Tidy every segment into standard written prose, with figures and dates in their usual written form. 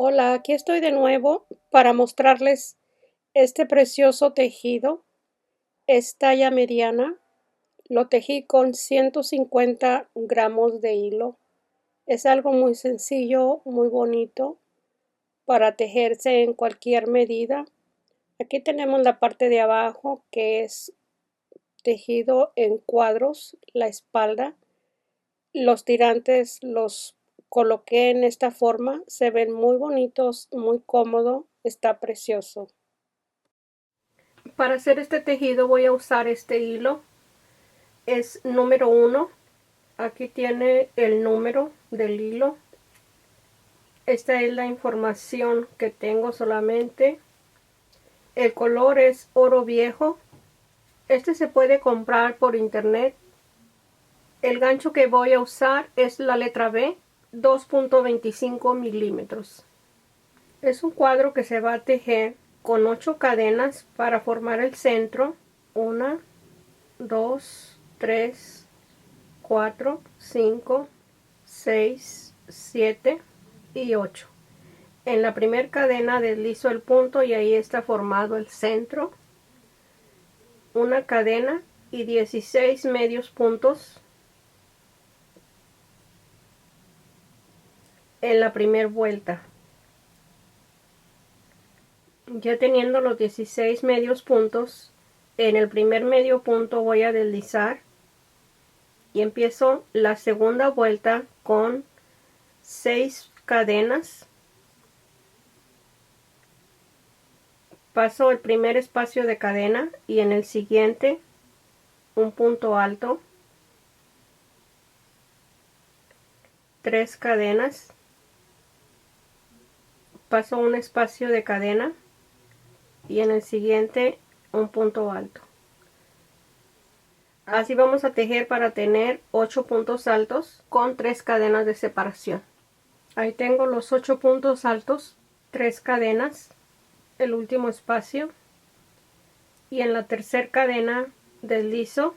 Hola, aquí estoy de nuevo para mostrarles este precioso tejido. Es talla mediana. Lo tejí con 150 gramos de hilo. Es algo muy sencillo, muy bonito para tejerse en cualquier medida. Aquí tenemos la parte de abajo que es tejido en cuadros, la espalda. Los tirantes los coloqué en esta forma. Se ven muy bonitos, muy cómodo. Está precioso. Para hacer este tejido voy a usar este hilo. Es número 1. Aquí tiene el número del hilo. Esta es la información que tengo solamente. El color es oro viejo. Este se puede comprar por internet. El gancho que voy a usar es la letra B, 2.25 milímetros. Es un cuadro que se va a tejer con 8 cadenas para formar el centro. 1, 2, 3, 4, 5, 6, 7 y 8. En la primera cadena deslizo el punto y ahí está formado el centro. Una cadena y 16 medios puntos en la primera vuelta. Ya teniendo los 16 medios puntos, en el primer medio punto voy a deslizar y empiezo la segunda vuelta con 6 cadenas. Paso el primer espacio de cadena y en el siguiente un punto alto, 3 cadenas, paso un espacio de cadena y en el siguiente un punto alto. Así vamos a tejer para tener 8 puntos altos con 3 cadenas de separación. Ahí tengo los 8 puntos altos, 3 cadenas, el último espacio y en la tercera cadena deslizo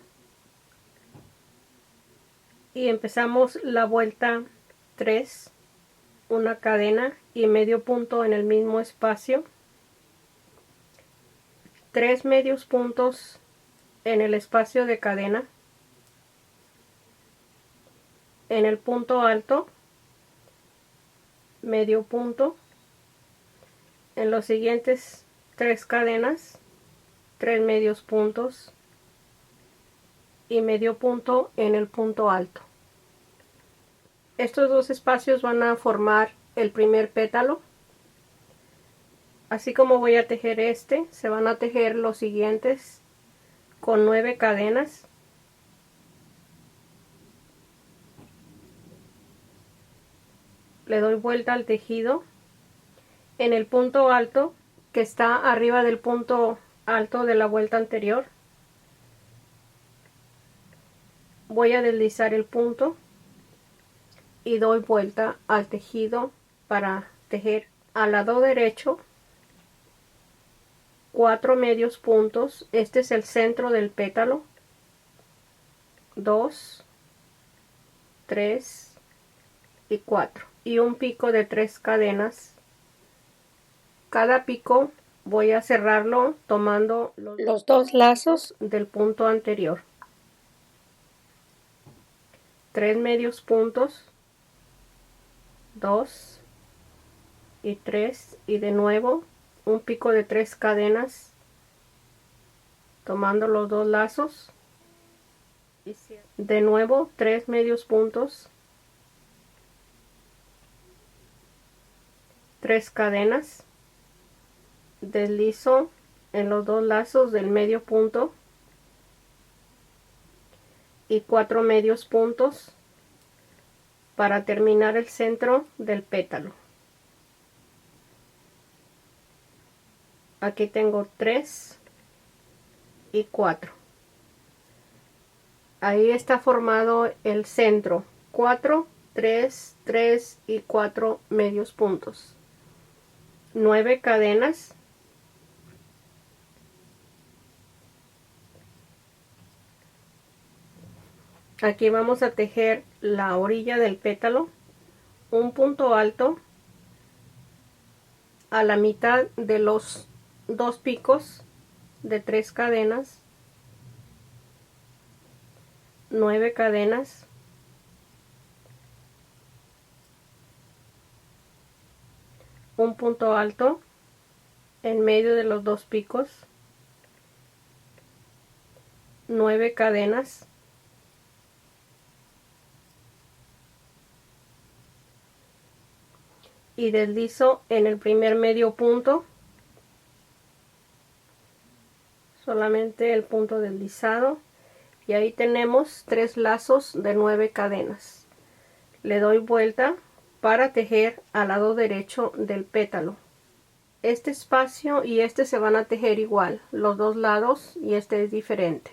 y empezamos la vuelta 3, una cadena y medio punto en el mismo espacio, 3 medios puntos en el espacio de cadena, en el punto alto, medio punto, en los siguientes 3 cadenas, 3 medios puntos y medio punto en el punto alto. Estos dos espacios van a formar el primer pétalo. Así como voy a tejer este, se van a tejer los siguientes con 9 cadenas. Le doy vuelta al tejido. En el punto alto, que está arriba del punto alto de la vuelta anterior, voy a deslizar el punto y doy vuelta al tejido para tejer al lado derecho 4 medios puntos. Este es el centro del pétalo. 2, 3 y 4 y un pico de 3 cadenas. Cada pico voy a cerrarlo tomando los dos lazos del punto anterior. 3 medios puntos, 2 y 3 y de nuevo un pico de 3 cadenas tomando los dos lazos y de nuevo 3 medios puntos, 3 cadenas, deslizo en los dos lazos del medio punto y 4 medios puntos para terminar el centro del pétalo. Aquí tengo 3 y 4. Ahí está formado el centro. 4, 3, 3 y 4 medios puntos. 9 cadenas. Aquí vamos a tejer la orilla del pétalo, un punto alto, a la mitad de los 2 picos de 3 cadenas, 9 cadenas, un punto alto en medio de los 2 picos, 9 cadenas, y deslizo en el primer medio punto, solamente el punto deslizado, y ahí tenemos 3 lazos de 9 cadenas. Le doy vuelta para tejer al lado derecho del pétalo. Este espacio y este se van a tejer igual, los dos lados, y este es diferente.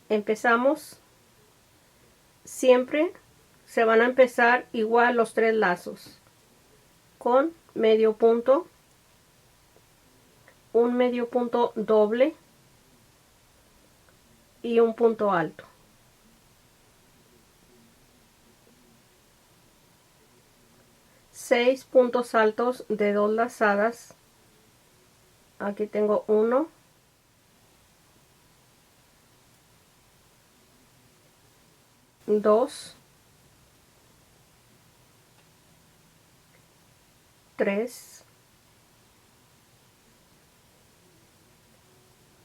Empezamos, siempre se van a empezar igual los 3 lazos, con medio punto, un medio punto doble y un punto alto. Seis puntos altos de 2 lazadas. Aquí tengo 1, 2, 3,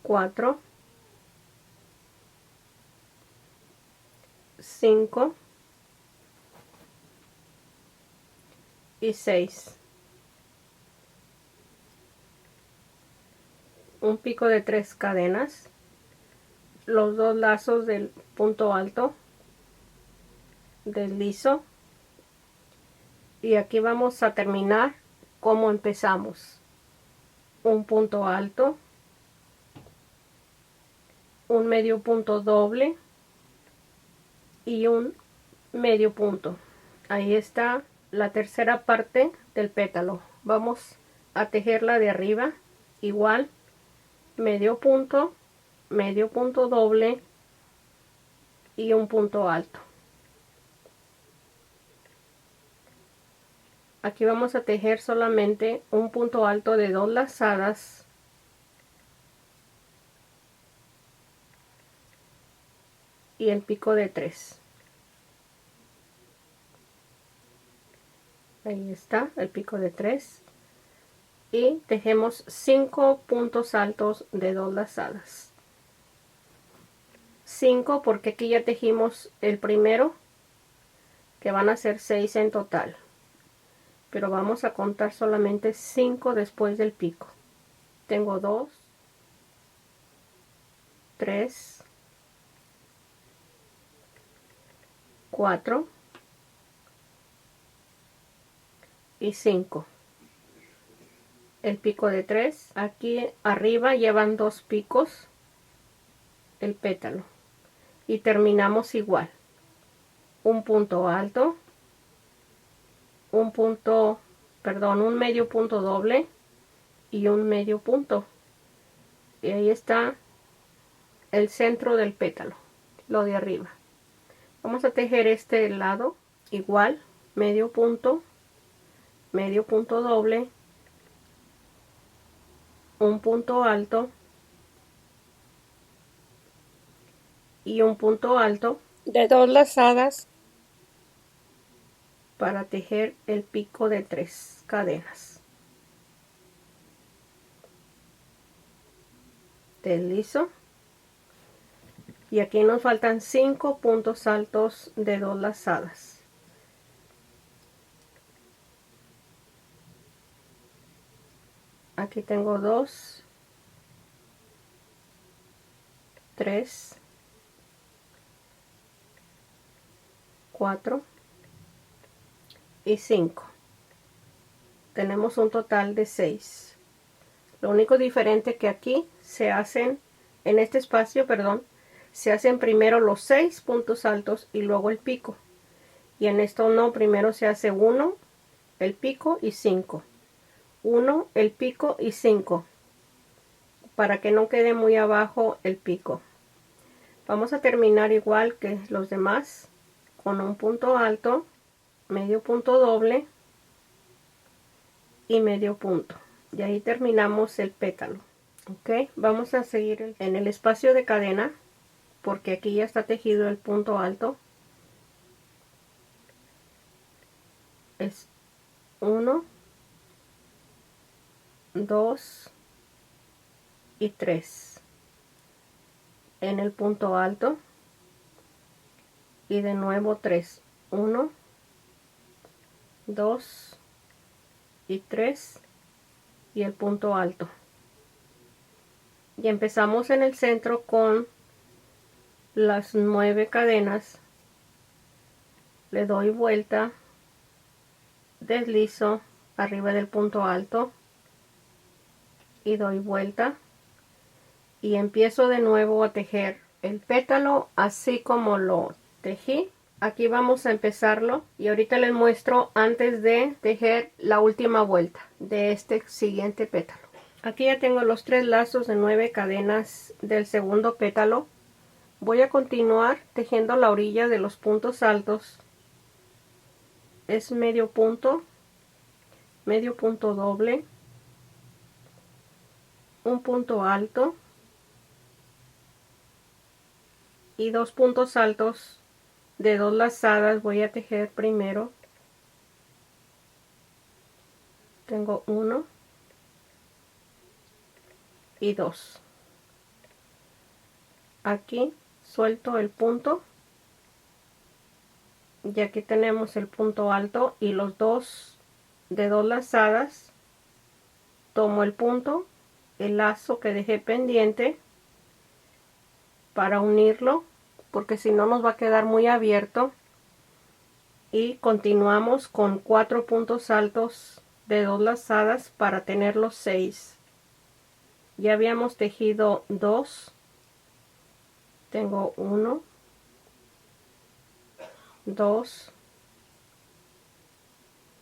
4, 5 y 6. Un pico de 3 cadenas, los 2 lazos del punto alto, deslizo, y aquí vamos a terminar como empezamos. Un punto alto, un medio punto doble y un medio punto. Ahí está la tercera parte del pétalo. Vamos a tejerla de arriba igual, medio punto doble y un punto alto. Aquí vamos a tejer solamente un punto alto de 2 lazadas, y el pico de 3. Ahí está el pico de 3, y tejemos 5 puntos altos de 2 lazadas. 5 porque aquí ya tejimos el primero, que van a ser 6 en total, pero vamos a contar solamente 5 después del pico. Tengo 2, 3, 4 y 5. El pico de 3, aquí arriba llevan 2 picos el pétalo, y terminamos igual, un punto alto, un medio punto doble y un medio punto, y ahí está el centro del pétalo, lo de arriba. Vamos a tejer este lado igual, medio punto doble, un punto alto y un punto alto de 2 lazadas para tejer el pico de 3 cadenas. Deslizo, y aquí nos faltan 5 puntos altos de 2 lazadas. Aquí tengo 2, 3, 4 y 5. Tenemos un total de 6. Lo único diferente que aquí se hacen, en este espacio, perdón, se hacen primero los 6 puntos altos y luego el pico. Y en esto no, primero se hace 1, el pico y 5. 1, el pico y 5. Para que no quede muy abajo el pico. Vamos a terminar igual que los demás, con un punto alto, medio punto doble y medio punto. Y ahí terminamos el pétalo. Ok, vamos a seguir en el espacio de cadena, porque aquí ya está tejido el punto alto. Es 1, 2 y 3 en el punto alto, y de nuevo 3, 1, 2 y 3 y el punto alto. Y empezamos en el centro con las 9 cadenas. Le doy vuelta, deslizo arriba del punto alto y doy vuelta, y empiezo de nuevo a tejer el pétalo así como lo tejí. Aquí vamos a empezarlo, y ahorita les muestro antes de tejer la última vuelta de este siguiente pétalo. Aquí ya tengo los 3 lazos de 9 cadenas del segundo pétalo. Voy a continuar tejiendo la orilla de los puntos altos. Es medio punto doble, un punto alto y 2 puntos altos de 2 lazadas. Voy a tejer primero. Tengo 1 y 2. Aquí suelto el punto, y aquí tenemos el punto alto y los 2 de 2 lazadas. Tomo el punto, el lazo que dejé pendiente, para unirlo, porque si no nos va a quedar muy abierto, y continuamos con 4 puntos altos de 2 lazadas para tener los 6. Ya habíamos tejido 2, tengo 1, 2,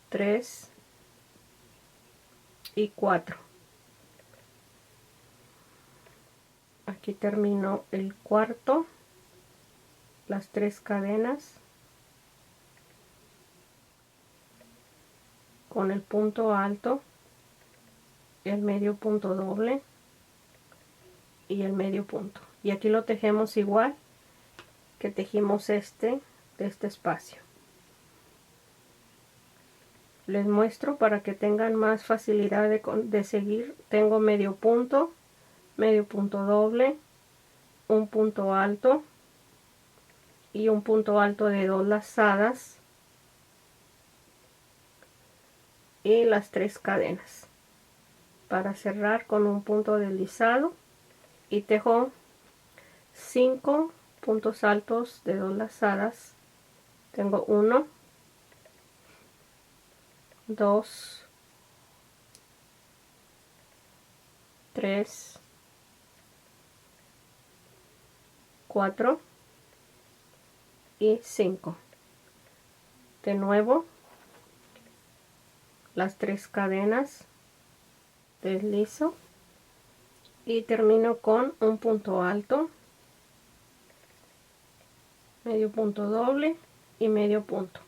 3 y 4. Aquí termino el cuarto, las 3 cadenas con el punto alto, el medio punto doble y el medio punto. Y aquí lo tejemos igual que tejimos de este espacio. Les muestro para que tengan más facilidad de seguir. Tengo medio punto doble, un punto alto y un punto alto de 2 lazadas y las 3 cadenas para cerrar con un punto deslizado, y tejo 5 puntos altos de 2 lazadas. Tengo 1, 2, 3, 4 y 5. De nuevo las 3 cadenas, deslizo y termino con un punto alto, medio punto doble y medio punto.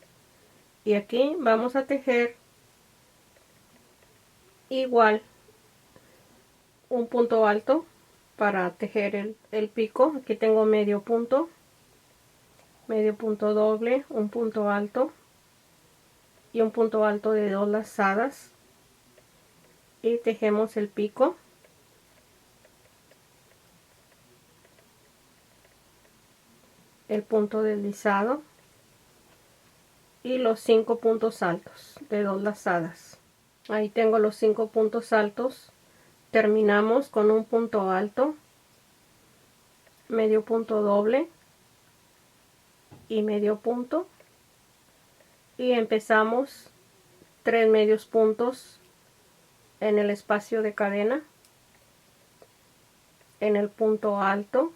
Y aquí vamos a tejer igual un punto alto para tejer el pico. Aquí tengo medio punto doble, un punto alto y un punto alto de 2 lazadas, y tejemos el pico. El punto deslizado y los 5 puntos altos de 2 lazadas. Ahí tengo los 5 puntos altos. Terminamos con un punto alto, medio punto doble y medio punto, y empezamos 3 medios puntos en el espacio de cadena, en el punto alto,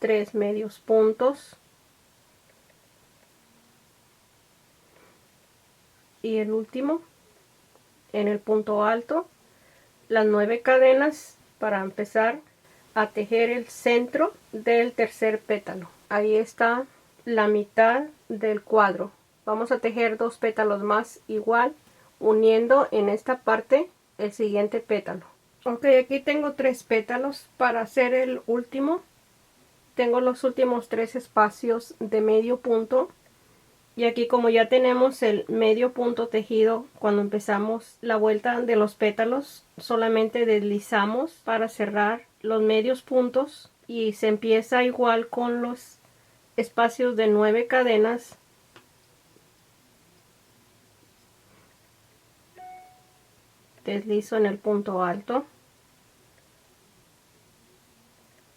3 medios puntos, y el último en el punto alto, las 9 cadenas para empezar a tejer el centro del tercer pétalo. Ahí está la mitad del cuadro. Vamos a tejer 2 pétalos más igual uniendo en esta parte el siguiente pétalo. Ok, aquí tengo 3 pétalos. Para hacer el último, tengo los últimos 3 espacios de medio punto. Y aquí, como ya tenemos el medio punto tejido, cuando empezamos la vuelta de los pétalos, solamente deslizamos para cerrar los medios puntos y se empieza igual con los espacios de 9 cadenas. Deslizo en el punto alto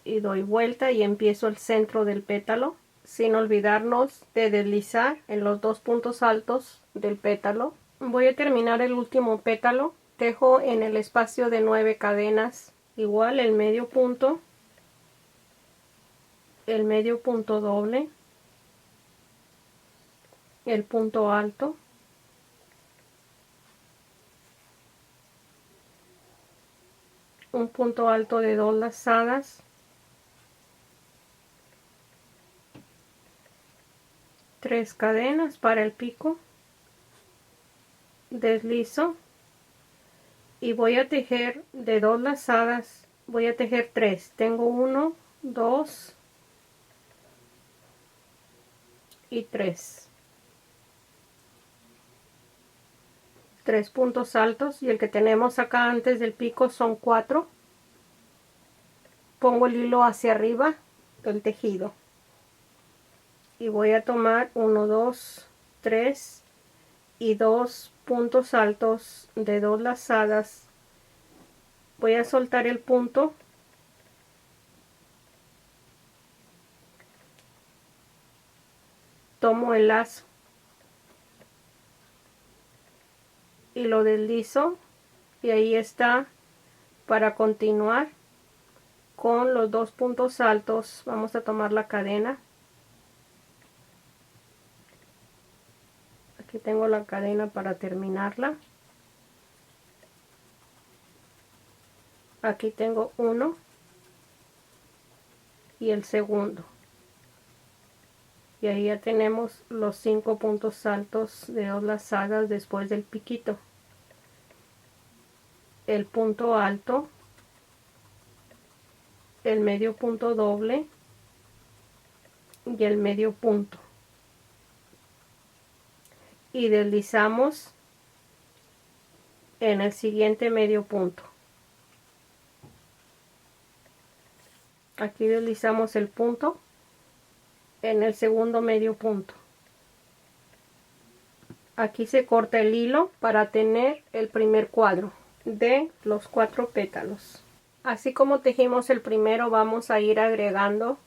y doy vuelta y empiezo el centro del pétalo, sin olvidarnos de deslizar en los 2 puntos altos del pétalo. Voy a terminar el último pétalo. Tejo en el espacio de 9 cadenas igual el medio punto doble, el punto alto, un punto alto de 2 lazadas, 3 cadenas para el pico, deslizo y voy a tejer de 2 lazadas, voy a tejer 3. Tengo 1, 2 y 3. 3 puntos altos, y el que tenemos acá antes del pico son 4. Pongo el hilo hacia arriba del tejido y voy a tomar 1, 2, 3 y 2 puntos altos de 2 lazadas. Voy a soltar el punto tomo el lazo y lo deslizo, y ahí está. Para continuar con los 2 puntos altos vamos a tomar la cadena. Aquí tengo la cadena para terminarla. Aquí tengo uno y el segundo, y ahí ya tenemos los 5 puntos altos de 2 lazadas después del piquito, el punto alto, el medio punto doble y el medio punto, y deslizamos en el siguiente medio punto. Aquí deslizamos el punto en el segundo medio punto. Aquí se corta el hilo para tener el primer cuadro de los 4 pétalos. Así como tejimos el primero, vamos a ir agregando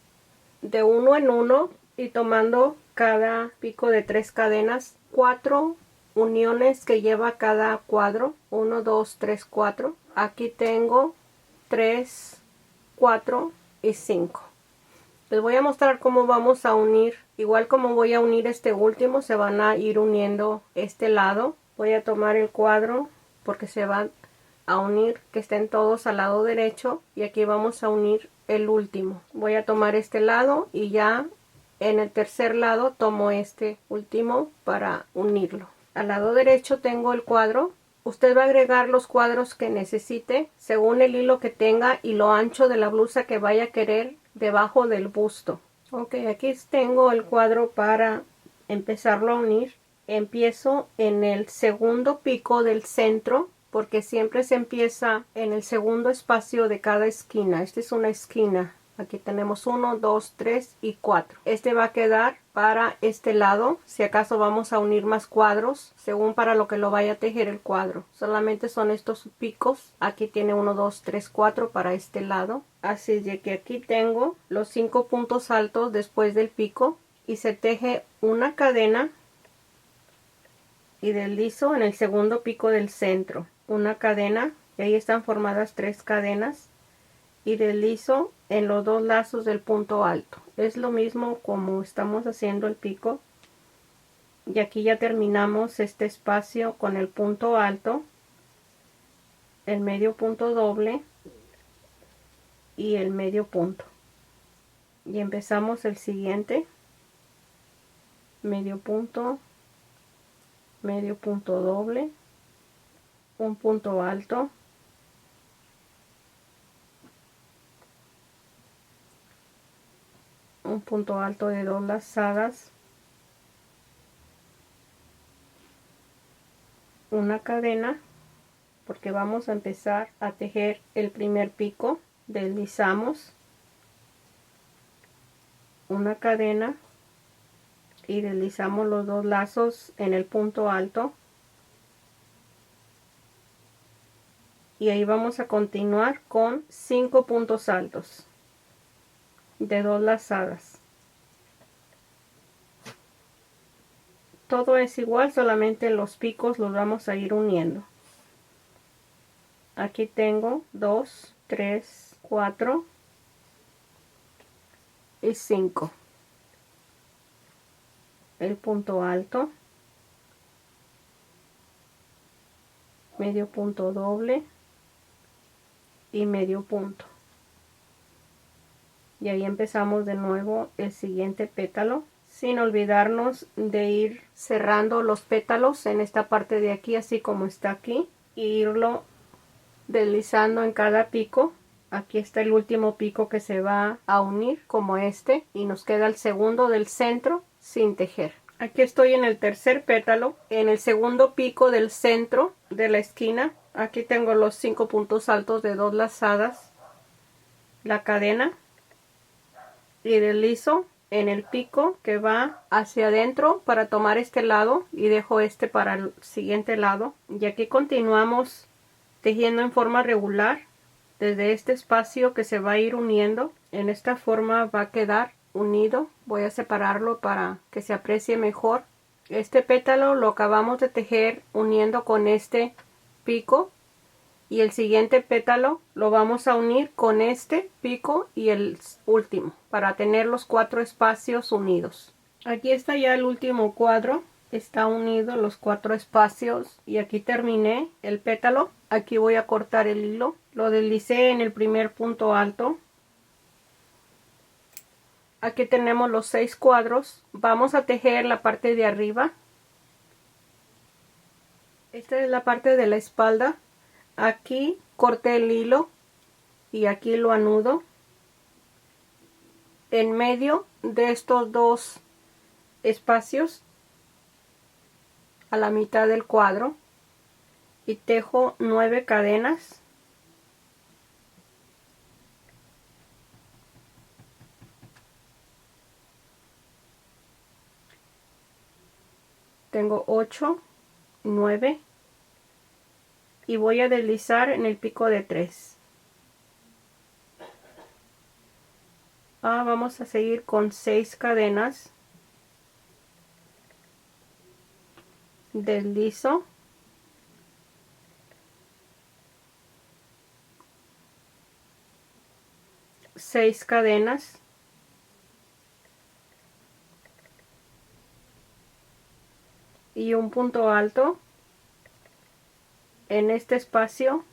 de uno en uno y tomando cada pico de 3 cadenas, 4 uniones que lleva cada cuadro. 1, 2, 3, 4. Aquí tengo 3, 4 y 5. Les voy a mostrar cómo vamos a unir. Igual como voy a unir este último, se van a ir uniendo este lado. Voy a tomar el cuadro porque se van a unir, que estén todos al lado derecho, y aquí vamos a unir el último. Voy a tomar este lado y ya en el tercer lado tomo este último para unirlo. Al lado derecho tengo el cuadro. Usted va a agregar los cuadros que necesite según el hilo que tenga y lo ancho de la blusa que vaya a querer debajo del busto. Ok, aquí tengo el cuadro para empezarlo a unir. Empiezo en el segundo pico del centro, porque siempre se empieza en el segundo espacio de cada esquina. Esta es una esquina. Aquí tenemos 1, 2, 3 y 4. Este va a quedar para este lado. Si acaso vamos a unir más cuadros, según para lo que lo vaya a tejer el cuadro. Solamente son estos picos. Aquí tiene 1, 2, 3, 4 para este lado. Así es de que aquí tengo los 5 puntos altos después del pico. Y se teje una cadena y deslizo en el segundo pico del centro. Una cadena, y ahí están formadas 3 cadenas. Y deslizo en los 2 lazos del punto alto. Es lo mismo como estamos haciendo el pico. Y aquí ya terminamos este espacio con el punto alto, el medio punto doble y el medio punto. Y empezamos el siguiente, medio punto doble un punto alto, un punto alto de 2 lazadas, una cadena, porque vamos a empezar a tejer el primer pico. Deslizamos una cadena y deslizamos los 2 lazos en el punto alto, y ahí vamos a continuar con 5 puntos altos de 2 lazadas. Todo es igual, solamente los picos los vamos a ir uniendo. Aquí tengo 2, 3, 4 y 5. El punto alto, medio punto doble y medio punto. Y ahí empezamos de nuevo el siguiente pétalo, sin olvidarnos de ir cerrando los pétalos en esta parte de aquí, así como está aquí, e irlo deslizando en cada pico. Aquí está el último pico que se va a unir como este, y nos queda el segundo del centro sin tejer. Aquí estoy en el tercer pétalo, en el segundo pico del centro de la esquina. Aquí tengo los 5 puntos altos de 2 lazadas, la cadena, y deslizo en el pico que va hacia adentro para tomar este lado, y dejo este para el siguiente lado. Y aquí continuamos tejiendo en forma regular desde este espacio que se va a ir uniendo. En esta forma va a quedar unido. Voy a separarlo para que se aprecie mejor. Este pétalo lo acabamos de tejer uniendo con este pico, y el siguiente pétalo lo vamos a unir con este pico y el último, para tener los 4 espacios unidos. Aquí está ya el último cuadro, está unido los 4 espacios, y aquí terminé el pétalo. Aquí voy a cortar el hilo, lo deslicé en el primer punto alto. Aquí tenemos los 6 cuadros. Vamos a tejer la parte de arriba. Esta es la parte de la espalda. Aquí corté el hilo y aquí lo anudo en medio de estos 2 espacios, a la mitad del cuadro, y tejo 9 cadenas. Tengo 8, 9, y voy a deslizar en el pico de 3. Vamos a seguir con 6 cadenas. Deslizo, seis cadenas, y un punto alto en este espacio.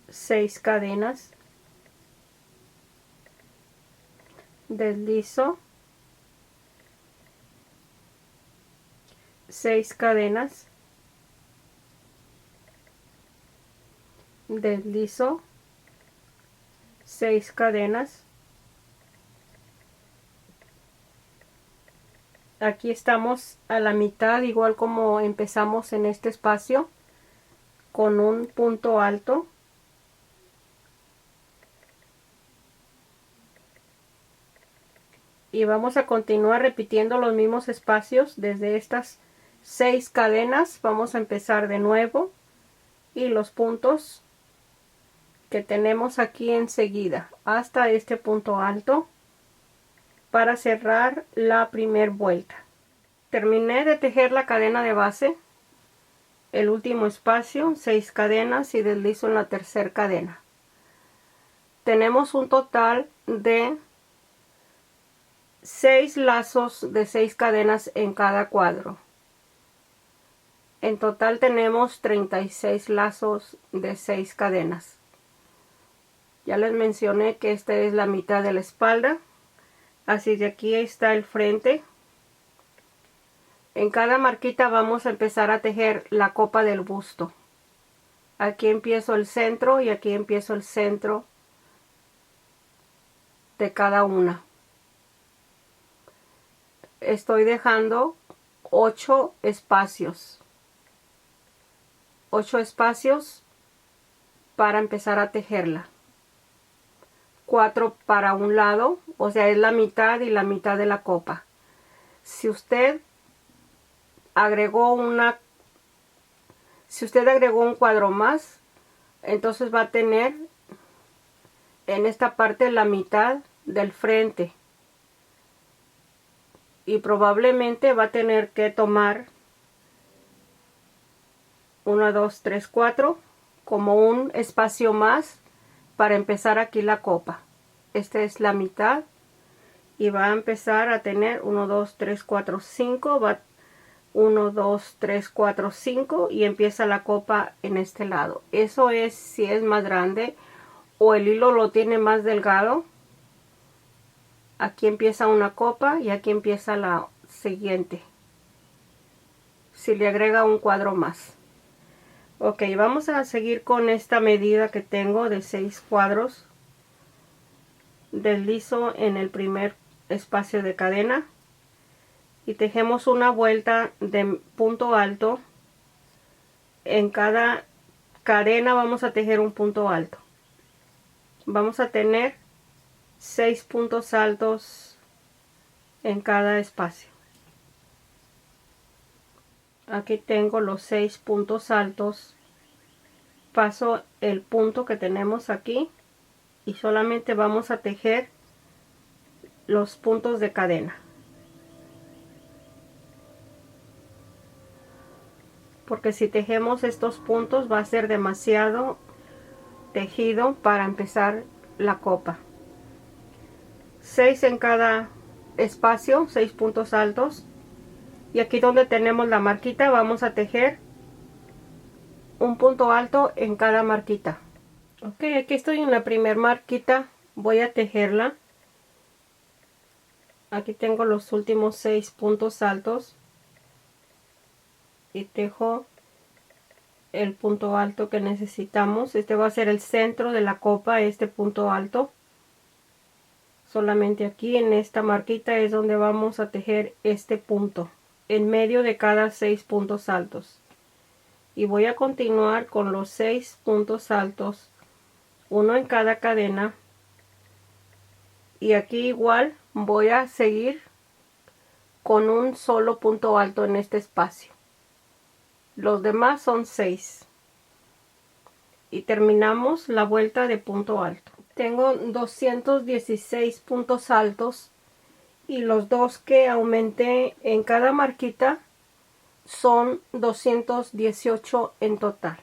Seis cadenas, deslizo, 6 cadenas, deslizo, 6 cadenas. Aquí estamos a la mitad, igual como empezamos en este espacio, con un punto alto. Y vamos a continuar repitiendo los mismos espacios desde estas 6 cadenas. Vamos a empezar de nuevo, y los puntos que tenemos aquí enseguida hasta este punto alto para cerrar la primera vuelta. Terminé de tejer la cadena de base, el último espacio, 6 cadenas, y deslizo en la tercera cadena. Tenemos un total de 6 lazos de 6 cadenas en cada cuadro. En total tenemos 36 lazos de 6 cadenas. Ya les mencioné que esta es la mitad de la espalda, así de aquí está el frente. En cada marquita vamos a empezar a tejer la copa del busto. Aquí empiezo el centro y aquí empiezo el centro de cada una. Estoy dejando 8 espacios. 8 espacios para empezar a tejerla. 4 para un lado, o sea, es la mitad y la mitad de la copa. Si usted agregó un cuadro más, entonces va a tener en esta parte la mitad del frente. Y probablemente va a tener que tomar 1, 2, 3, 4 como un espacio más para empezar aquí la copa. Esta es la mitad y va a empezar a tener 1, 2, 3, 4, 5, va 1, 2, 3, 4, 5 y empieza la copa en este lado. Eso es si es más grande o el hilo lo tiene más delgado. Aquí empieza una copa y aquí empieza la siguiente. Si le agrega un cuadro más. Ok, vamos a seguir con esta medida que tengo de 6 cuadros. Deslizo en el primer espacio de cadena y tejemos una vuelta de punto alto. En cada cadena vamos a tejer un punto alto. Vamos a tener 6 puntos altos en cada espacio. Aquí tengo los 6 puntos altos. Paso el punto que tenemos aquí y solamente vamos a tejer los puntos de cadena, porque si tejemos estos puntos va a ser demasiado tejido para empezar la copa. 6 en cada espacio, 6 puntos altos, y aquí donde tenemos la marquita vamos a tejer un punto alto en cada marquita. Ok, aquí estoy en la primera marquita, voy a tejerla. Aquí tengo los últimos 6 puntos altos y tejo el punto alto que necesitamos. Este va a ser el centro de la copa, este punto alto. Solamente aquí en esta marquita es donde vamos a tejer este punto en medio de cada 6 puntos altos. Y voy a continuar con los 6 puntos altos, uno en cada cadena. Y aquí igual voy a seguir con un solo punto alto en este espacio. Los demás son 6. Y terminamos la vuelta de punto alto. Tengo 216 puntos altos y los dos que aumenté en cada marquita son 218 en total.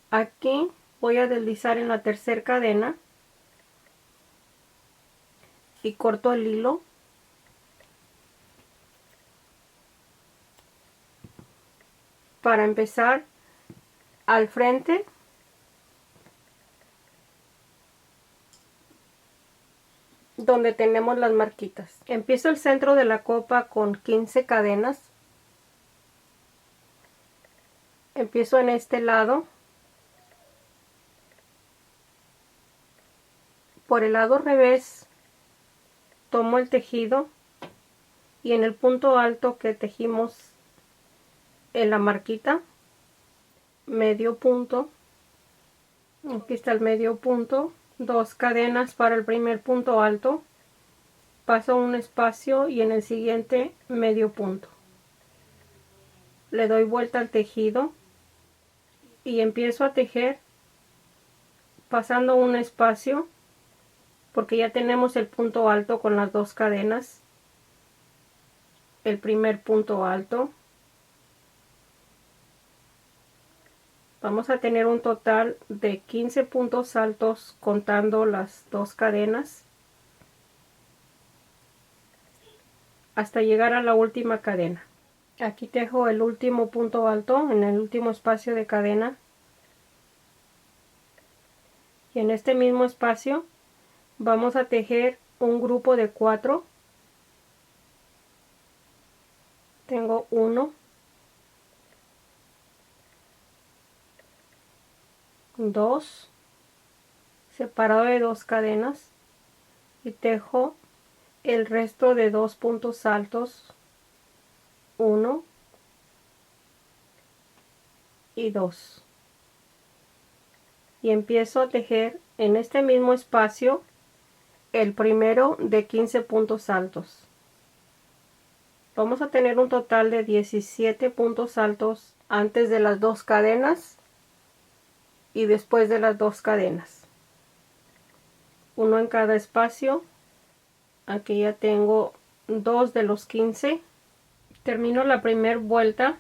Aquí voy a deslizar en la tercera cadena y corto el hilo. Para empezar al frente donde tenemos las marquitas. Empiezo el centro de la copa con 15 cadenas. Empiezo en este lado. Por el lado revés tomo el tejido y en el punto alto que tejimos en la marquita, medio punto, aquí está el medio punto, 2 cadenas para el primer punto alto, paso un espacio y en el siguiente medio punto. Le doy vuelta al tejido y empiezo a tejer pasando un espacio porque ya tenemos el punto alto con las 2 cadenas, el primer punto alto. Vamos a tener un total de 15 puntos altos contando las 2 cadenas hasta llegar a la última cadena. Aquí tejo el último punto alto en el último espacio de cadena y en este mismo espacio vamos a tejer un grupo de 4. Tengo tengo 1, 2, separado de 2 cadenas, y tejo el resto de 2 puntos altos, 1 y 2, y empiezo a tejer en este mismo espacio el primero de 15 puntos altos. Vamos a tener un total de 17 puntos altos antes de las 2 cadenas y después de las 2 cadenas, uno en cada espacio. Aquí ya tengo 2 de los 15. Termino la primera vuelta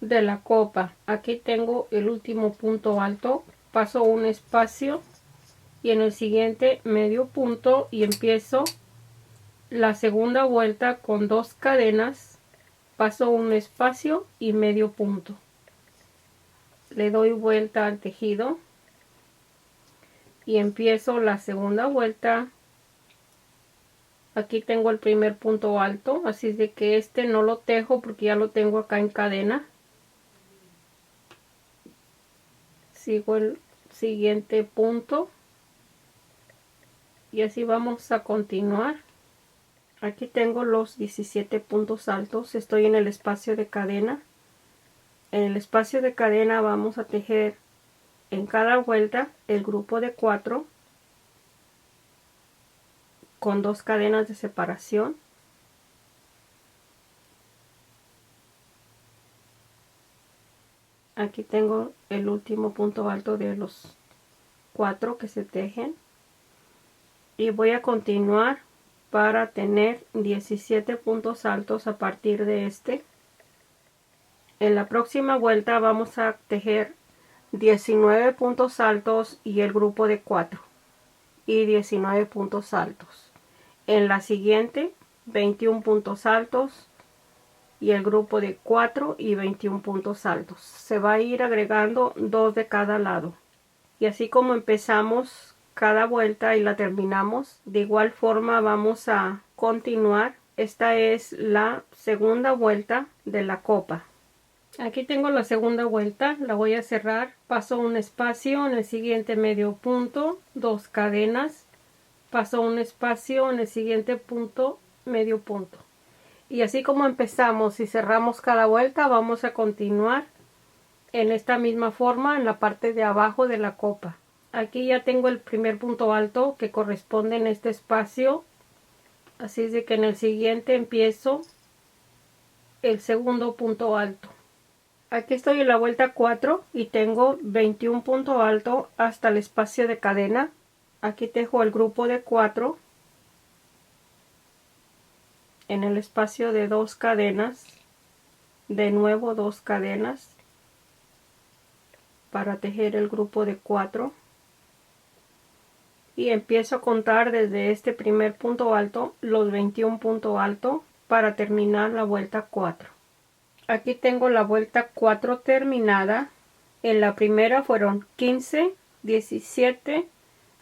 de la copa. Aquí tengo el último punto alto, paso un espacio y en el siguiente medio punto, y empiezo la segunda vuelta con 2 cadenas, paso un espacio y medio punto. Le doy vuelta al tejido y empiezo la segunda vuelta. Aquí tengo el primer punto alto, así es de que este no lo tejo porque ya lo tengo acá en cadena. Sigo el siguiente punto y así vamos a continuar. Aquí tengo los 17 puntos altos, estoy en el espacio de cadena. En el espacio de cadena vamos a tejer en cada vuelta el grupo de 4 con 2 cadenas de separación. Aquí tengo el último punto alto de los 4 que se tejen, y voy a continuar para tener 17 puntos altos a partir de este. En la próxima vuelta vamos a tejer 19 puntos altos y el grupo de 4 y 19 puntos altos. En la siguiente 21 puntos altos y el grupo de 4 y 21 puntos altos. Se va a ir agregando 2 de cada lado, y así como empezamos cada vuelta y la terminamos, de igual forma vamos a continuar. Esta es la segunda vuelta de la copa. Aquí tengo la segunda vuelta, la voy a cerrar, paso un espacio en el siguiente medio punto, 2 cadenas, paso un espacio en el siguiente punto, medio punto. Y así como empezamos y cerramos cada vuelta, vamos a continuar en esta misma forma en la parte de abajo de la copa. Aquí ya tengo el primer punto alto que corresponde en este espacio, así es de que en el siguiente empiezo el segundo punto alto. Aquí estoy en la vuelta 4 y tengo 21 punto alto hasta el espacio de cadena. Aquí tejo el grupo de 4 en el espacio de 2 cadenas, de nuevo 2 cadenas para tejer el grupo de 4, y empiezo a contar desde este primer punto alto los 21 puntos altos para terminar la vuelta 4. Aquí tengo la vuelta 4 terminada. En la primera fueron 15, 17,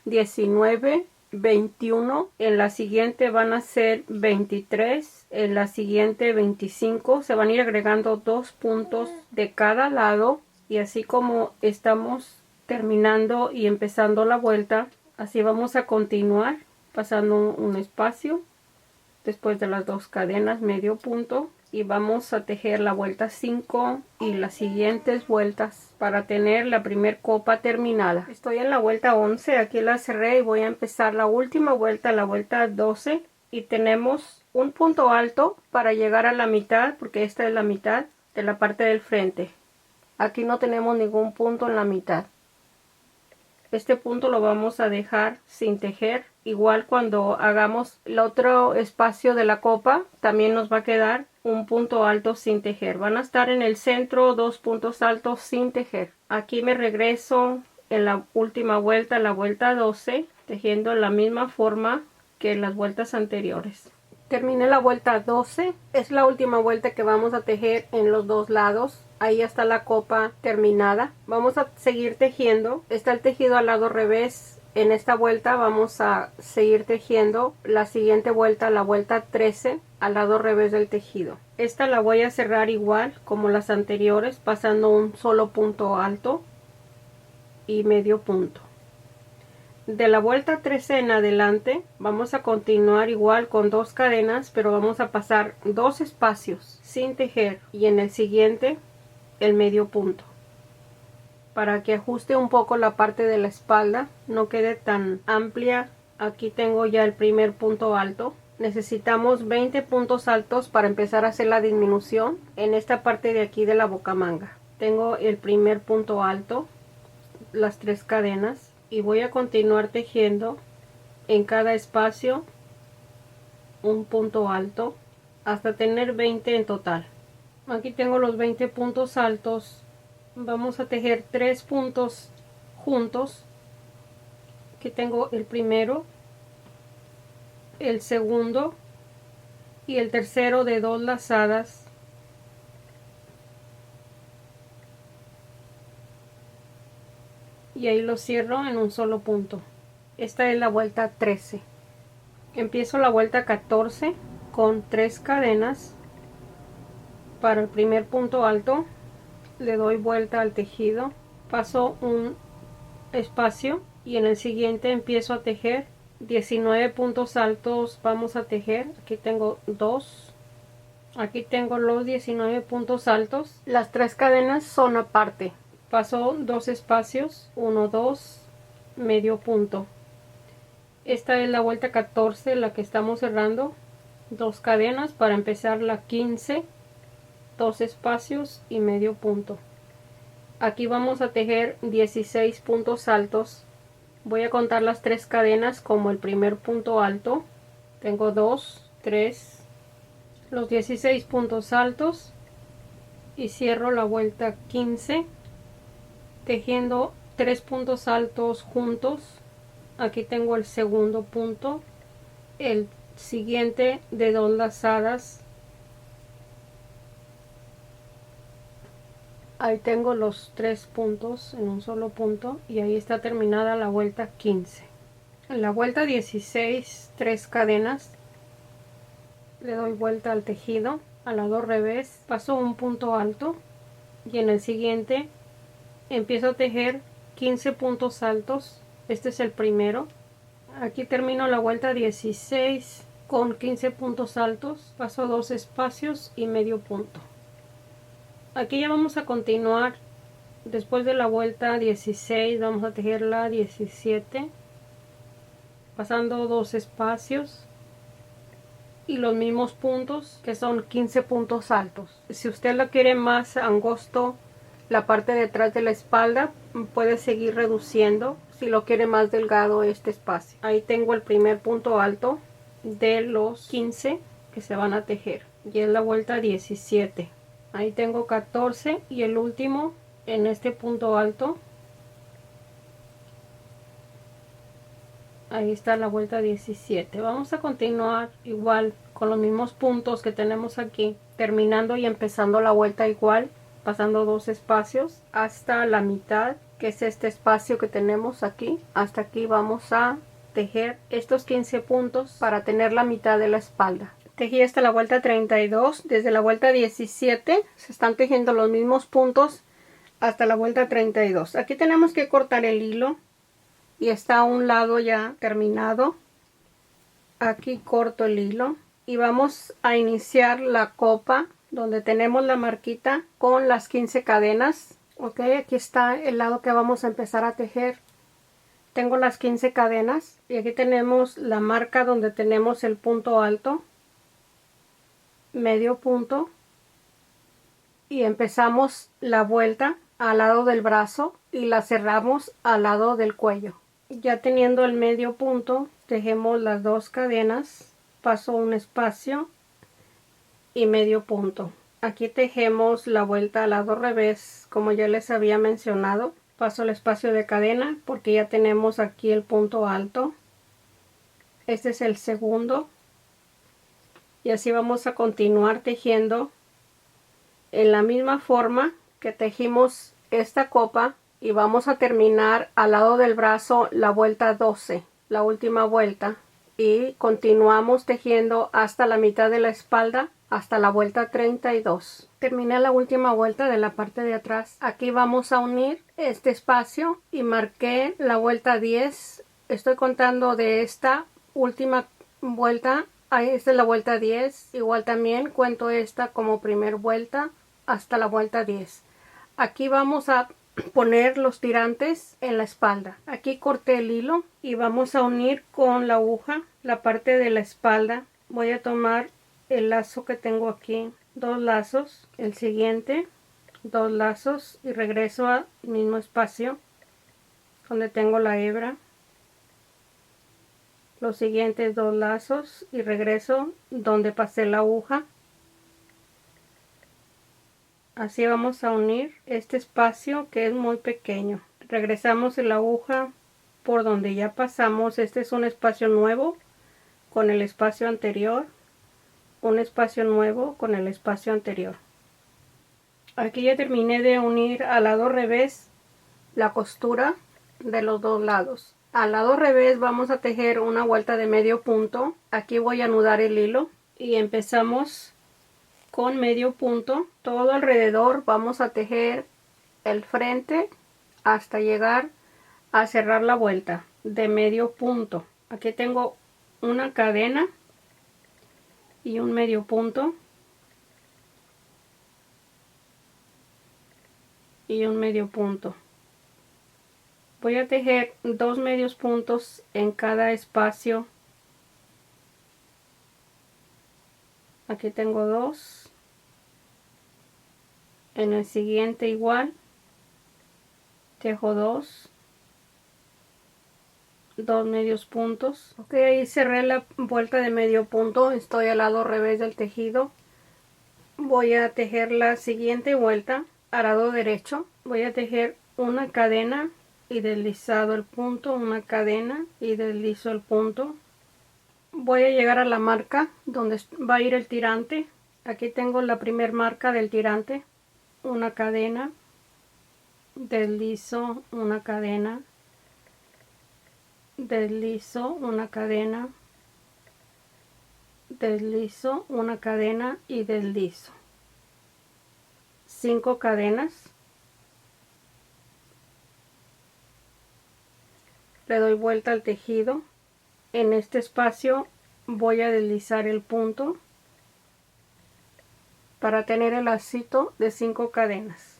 19, 21. En la siguiente van a ser 23. En la siguiente 25. Se van a ir agregando 2 puntos de cada lado. Y así como estamos terminando y empezando la vuelta, así vamos a continuar pasando un espacio después de las 2 cadenas, medio punto, y vamos a tejer la vuelta 5 y las siguientes vueltas para tener la primer copa terminada. Estoy en la vuelta 11, aquí la cerré y voy a empezar la última vuelta, la vuelta 12, y tenemos un punto alto para llegar a la mitad, porque esta es la mitad de la parte del frente. Aquí no tenemos ningún punto en la mitad. Este punto lo vamos a dejar sin tejer. Igual cuando hagamos el otro espacio de la copa, también nos va a quedar un punto alto sin tejer. Van a estar en el centro 2 puntos altos sin tejer. Aquí me regreso en la última vuelta, la vuelta 12, tejiendo en la misma forma que en las vueltas anteriores. Terminé la vuelta 12, es la última vuelta que vamos a tejer en los dos lados. Ahí está la copa terminada. Vamos a seguir tejiendo. Está el tejido al lado revés. En esta vuelta vamos a seguir tejiendo la siguiente vuelta, la vuelta 13. al lado revés del tejido. Esta la voy a cerrar igual como las anteriores, pasando un solo punto alto y medio punto. De la vuelta 13 en adelante vamos a continuar igual con 2 cadenas, pero vamos a pasar 2 espacios sin tejer y en el siguiente el medio punto, para que ajuste un poco la parte de la espalda, no quede tan amplia. Aquí tengo ya el primer punto alto. Necesitamos 20 puntos altos para empezar a hacer la disminución en esta parte de aquí de la bocamanga. Tengo el primer punto alto, las 3 cadenas, y voy a continuar tejiendo en cada espacio un punto alto hasta tener 20 en total. Aquí tengo los 20 puntos altos. Vamos a tejer 3 puntos juntos. Aquí tengo el primero, el segundo y el tercero de 2 lazadas. Y ahí lo cierro en un solo punto. Esta es la vuelta 13. Empiezo la vuelta 14 con 3 cadenas. Para el primer punto alto le doy vuelta al tejido, paso un espacio y en el siguiente empiezo a tejer 19 puntos altos. Vamos a tejer, aquí tengo 2, aquí tengo los 19 puntos altos. Las 3 cadenas son aparte. Paso 2 espacios, 1, 2, medio punto. Esta es la vuelta 14, la que estamos cerrando. 2 cadenas para empezar la 15, 2 espacios y medio punto. Aquí vamos a tejer 16 puntos altos. Voy a contar las 3 cadenas como el primer punto alto. Tengo 2, 3, los 16 puntos altos y cierro la vuelta 15 tejiendo 3 puntos altos juntos. Aquí tengo el segundo punto, el siguiente de 2 lazadas. Ahí tengo los 3 puntos en un solo punto y ahí está terminada la vuelta 15. En la vuelta 16, 3 cadenas, le doy vuelta al tejido, al lado revés, paso un punto alto y en el siguiente empiezo a tejer 15 puntos altos. Este es el primero. Aquí termino la vuelta 16 con 15 puntos altos, paso 2 espacios y medio punto. Aquí ya vamos a continuar. Después de la vuelta 16 vamos a tejer la 17 pasando 2 espacios y los mismos puntos, que son 15 puntos altos. Si usted lo quiere más angosto la parte de atrás de la espalda, puede seguir reduciendo si lo quiere más delgado este espacio. Ahí tengo el primer punto alto de los 15 que se van a tejer y es la vuelta 17. Ahí tengo 14 y el último en este punto alto. Ahí está la vuelta 17. Vamos a continuar igual con los mismos puntos que tenemos aquí, terminando y empezando la vuelta igual, pasando 2 espacios hasta la mitad, que es este espacio que tenemos aquí. Hasta aquí vamos a tejer estos 15 puntos para tener la mitad de la espalda. Tejí hasta la vuelta 32. Desde la vuelta 17 se están tejiendo los mismos puntos hasta la vuelta 32. Aquí tenemos que cortar el hilo y está a un lado ya terminado. Aquí corto el hilo y vamos a iniciar la copa donde tenemos la marquita con las 15 cadenas. Ok, aquí está el lado que vamos a empezar a tejer. Tengo las 15 cadenas y aquí tenemos la marca donde tenemos el punto alto, medio punto, y empezamos la vuelta al lado del brazo y la cerramos al lado del cuello. Ya teniendo el medio punto, tejemos las 2 cadenas, paso un espacio y medio punto. Aquí tejemos la vuelta al lado revés, como ya les había mencionado. Paso el espacio de cadena porque ya tenemos aquí el punto alto. Este es el segundo. Y así vamos a continuar tejiendo en la misma forma que tejimos esta copa y vamos a terminar al lado del brazo la vuelta 12, la última vuelta. y continuamos tejiendo hasta la mitad de la espalda, hasta la vuelta 32. Terminé la última vuelta de la parte de atrás. Aquí vamos a unir este espacio y marqué la vuelta 10. Estoy contando de esta última vuelta. Ahí esta es la vuelta 10. Igual también cuento esta como primer vuelta hasta la vuelta 10. Aquí vamos a poner los tirantes en la espalda. Aquí corté el hilo y vamos a unir con la aguja la parte de la espalda. Voy a tomar el lazo que tengo aquí, 2 lazos, el siguiente, 2 lazos y regreso al mismo espacio donde tengo la hebra, los siguientes 2 lazos y regreso donde pasé la aguja. Así vamos a unir este espacio que es muy pequeño. Regresamos en la aguja por donde ya pasamos. Este es un espacio nuevo con el espacio anterior, un espacio nuevo con el espacio anterior. Aquí ya terminé de unir al lado revés la costura de los dos lados. Al lado revés vamos a tejer una vuelta de medio punto. Aquí voy a anudar el hilo y empezamos con medio punto. Todo alrededor vamos a tejer el frente hasta llegar a cerrar la vuelta de medio punto. Aquí tengo una cadena y un medio punto y un medio punto. Voy a tejer 2 medios puntos en cada espacio. Aquí tengo 2. En el siguiente igual tejo 2 medios puntos. Ok, ahí cerré la vuelta de medio punto. Estoy al lado revés del tejido. Voy a tejer la siguiente vuelta al lado derecho. Voy a tejer una cadena y deslizado el punto, una cadena y deslizo el punto. Voy a llegar a la marca donde va a ir el tirante. Aquí tengo la primer marca del tirante, una cadena, deslizo una cadena, deslizo una cadena, deslizo una cadena y deslizo 5 cadenas. Le doy vuelta al tejido. En este espacio voy a deslizar el punto para tener el lacito de 5 cadenas.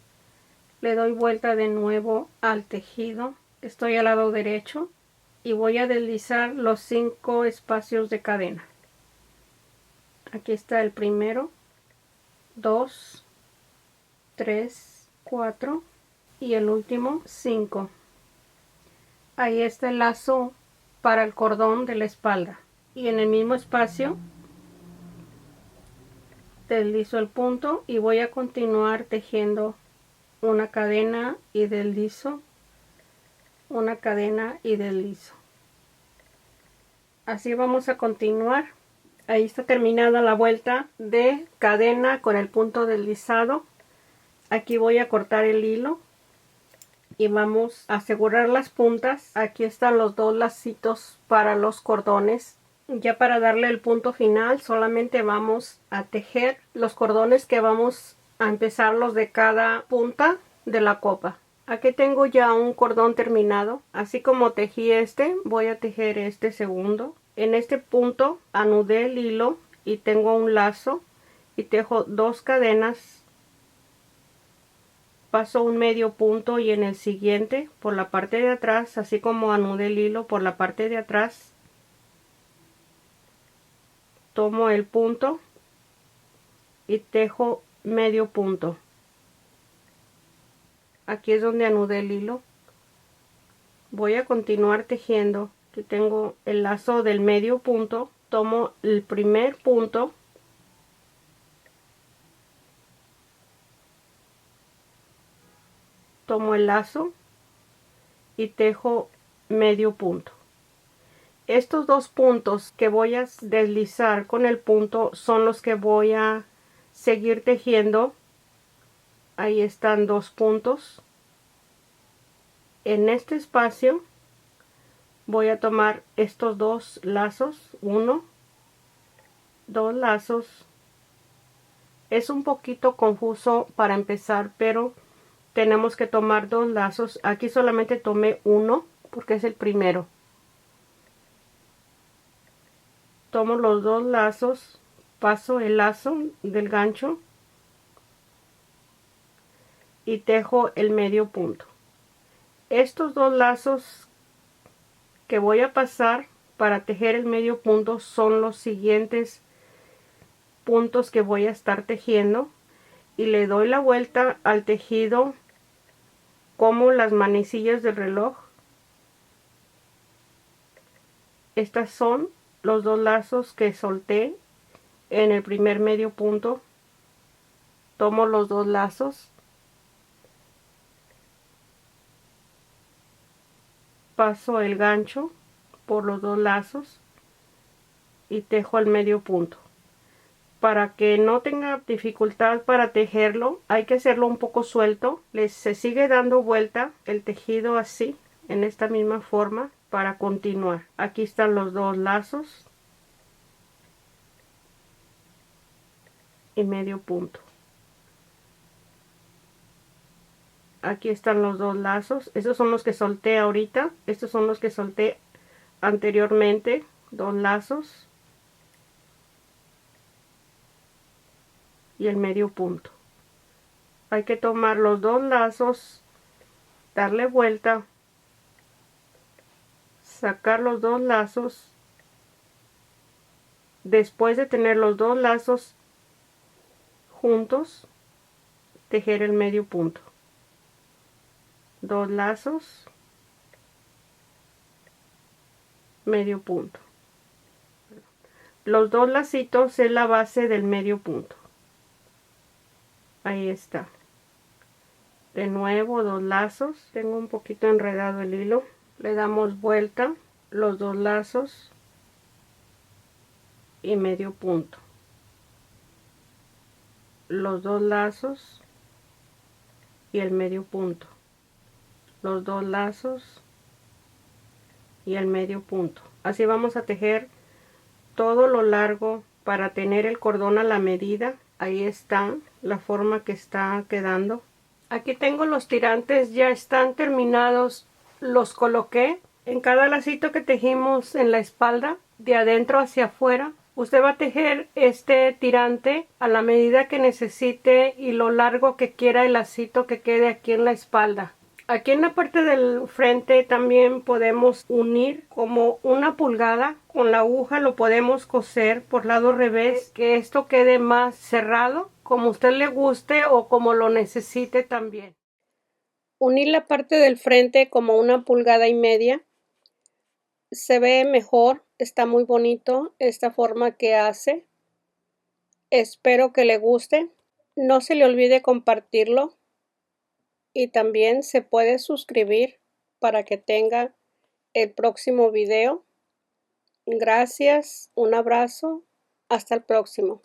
Le doy vuelta de nuevo al tejido. Estoy al lado derecho y voy a deslizar los 5 espacios de cadena. Aquí está el primero, 2, 3, 4 y el último 5. Ahí está el lazo para el cordón de la espalda y en el mismo espacio deslizo el punto y voy a continuar tejiendo una cadena y deslizo, una cadena y deslizo. Así vamos a continuar. Ahí está terminada la vuelta de cadena con el punto deslizado. Aquí voy a cortar el hilo y vamos a asegurar las puntas. Aquí están los 2 lacitos para los cordones. Ya para darle el punto final solamente vamos a tejer los cordones que vamos a empezarlos de cada punta de la copa. Aquí tengo ya un cordón terminado. Así como tejí este, voy a tejer este segundo. En este punto anudé el hilo y tengo un lazo y tejo 2 cadenas. Paso un medio punto y en el siguiente por la parte de atrás, así como anudé el hilo por la parte de atrás, tomo el punto y tejo medio punto. Aquí es donde anudé el hilo. Voy a continuar tejiendo. Aquí tengo el lazo del medio punto, tomo el primer punto, tomo el lazo y tejo medio punto. Estos 2 puntos que voy a deslizar con el punto son los que voy a seguir tejiendo. Ahí están 2 puntos. En este espacio Voy a tomar estos dos lazos, uno, dos lazos. Es un poquito confuso para empezar, pero tenemos que tomar dos lazos. Aquí solamente tomé uno porque es el primero. Tomo los dos lazos, paso el lazo del gancho y tejo el medio punto. Estos dos lazos que voy a pasar para tejer el medio punto son los siguientes puntos que voy a estar tejiendo, y le doy la vuelta al tejido como las manecillas del reloj. Estas son los dos lazos que solté en el primer medio punto. Tomo los dos lazos, paso el gancho por los dos lazos y tejo el medio punto. Para que no tenga dificultad para tejerlo, hay que hacerlo un poco suelto. Se sigue dando vuelta el tejido así, en esta misma forma, para continuar. Aquí están los dos lazos y medio punto. Aquí están los dos lazos. Estos son los que solté ahorita. Estos son los que solté anteriormente. Dos lazos y el medio punto. Hay que tomar los dos lazos, darle vuelta, sacar los dos lazos. Después de tener los dos lazos juntos, tejer el medio punto. Dos lazos, medio punto. Los dos lacitos es la base del medio punto. Ahí está. De nuevo dos lazos. Tengo un poquito enredado el hilo. Le damos vuelta, los dos lazos y medio punto. Los dos lazos y el medio punto. Los dos lazos y el medio punto. Así vamos a tejer todo lo largo para tener el cordón a la medida. Ahí está la forma que está quedando. Aquí tengo los tirantes, ya están terminados, los coloqué en cada lacito que tejimos en la espalda, de adentro hacia afuera. Usted va a tejer este tirante a la medida que necesite y lo largo que quiera el lacito que quede aquí en la espalda. Aquí en la parte del frente también podemos unir como 1 pulgada. Con la aguja lo podemos coser por lado revés, que esto quede más cerrado, como a usted le guste o como lo necesite también. Unir la parte del frente como 1,5 pulgadas. Se ve mejor, está muy bonito esta forma que hace. Espero que le guste. No se le olvide compartirlo. Y también se puede suscribir para que tenga el próximo video. Gracias, un abrazo, hasta el próximo.